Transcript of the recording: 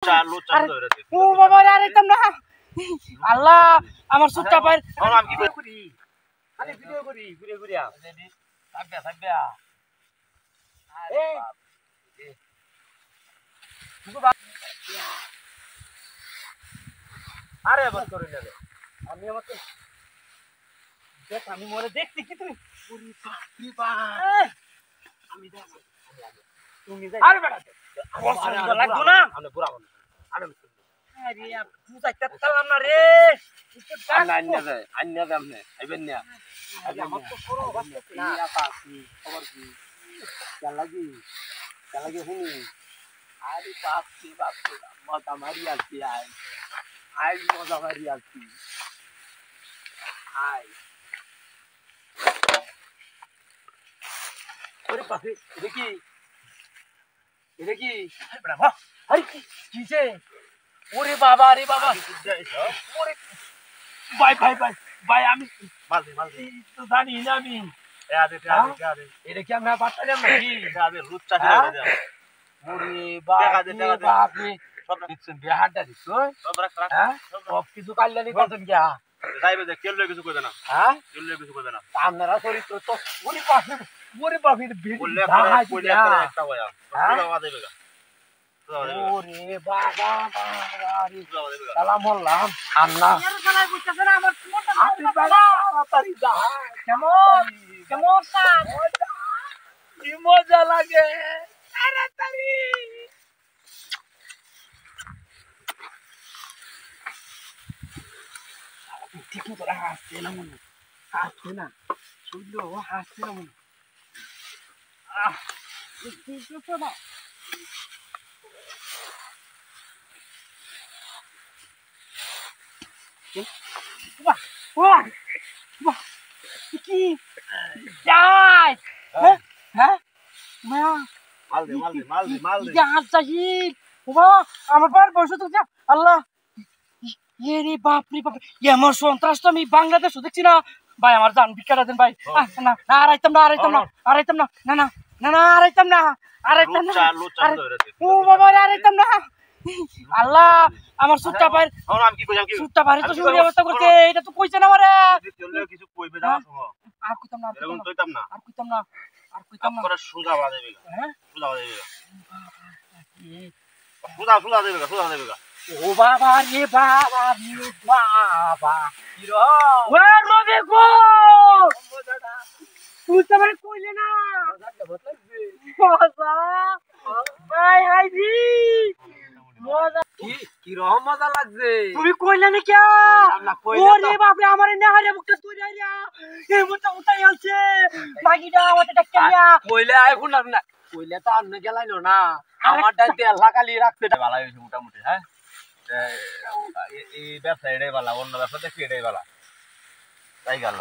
ও বাবা আরে তোমরা আল্লাহ আমার সুটটা পার আমি কি করি খালি ভিডিও করি ঘুরে ঘুরে থাকবে থাকবে এই আরে বস করে নেবে আমি আমাকে দেখ আমি মরে দেখছি কি তুমি পুরি পাপড়ি পা আমি দেখ তুমি যাই আরে বেটা আরে লাগতো না আমি পুরা বন্ধ আরে আরে তুই যাইতে পারলাম না রে আন্না যায় আপনি আইবেন না আমার তো করো বাস্তব না আছি খবর কি চালাকি হুনি আরে বাপরে মজা মারি আছি আই মজা মারি আছি আই ওরে পাশে এটা কি বাবা আরে কিছে ওরে বাবা রে বাবা ওরে ভাই আমি মাল দে তো জানি না আমি এটা কি আমরা পারতাম নাকি লুচ্চা ছেড়ে দাও ওরে বাপ রে সব দিচ্ছেন বিহারটা দিছ সব কিছু কাল্লানি করতেন কি যাইবে যে কেল কিছু কইবে না হ্যাঁ কেল কিছু কইবে না আপনারা চরিত্র তো ওরে বাপ রে বললে একটা বয়া বাবা দেবে ওরে বাবা রে সালাম আল্লাহ আল্লাহ এর গলায় বুঝতেছ না আমার ফোনটা আপনি বাবা তাড়াতাড়ি যা কেমন স্যার কি মজা লাগে তাড়াতাড়ি ঠিক মতো হাসছে না মনে হাসছে না শুনলো হাসছে না মনে বুঝতেছ না কি যাই হ্যাঁ মাল দে আমার বার বসে তো আল্লাহ রে বাপ আমার সন্ত্রাস তো আমি বাংলাদেশ দেখছি না ভাই আমার জান ভিক্ষাটা দেন ভাই না আড়াইতাম না ও বাবা আড়াইতাম না আল্লাহ আমার সুটটা পার সুটটা পারে তো শুনে অবস্থা করছে এটা তো কইছে না আমারে কিছু কইবে না আর কইতাম না করে সুজা বাজাবে হ্যাঁ সুজা দেবে ও বাবা রে বাবা কি রে ও রবে গো তুই তো আমারে কইলে না মজা হাই জি মজা কি রকম মজা লাগছে তুমি কইলে না কি ওরে বাপ রে আমারে না হারে মুখটা তুই আইয়া এই মুটা উঠাই আছে মাগিটা আমারে ডাক্তারিয়া কইলে আই শুনলাম না কইলে তো আর না গেলাইলো না আমারটা তেল লাগালি রাখতে ভালো হইছে মোটামুটি হ্যাঁ এই ব্যবসা এটাই ভালো অন্য ব্যবসা দেখি এটাই ভালো তাই গেল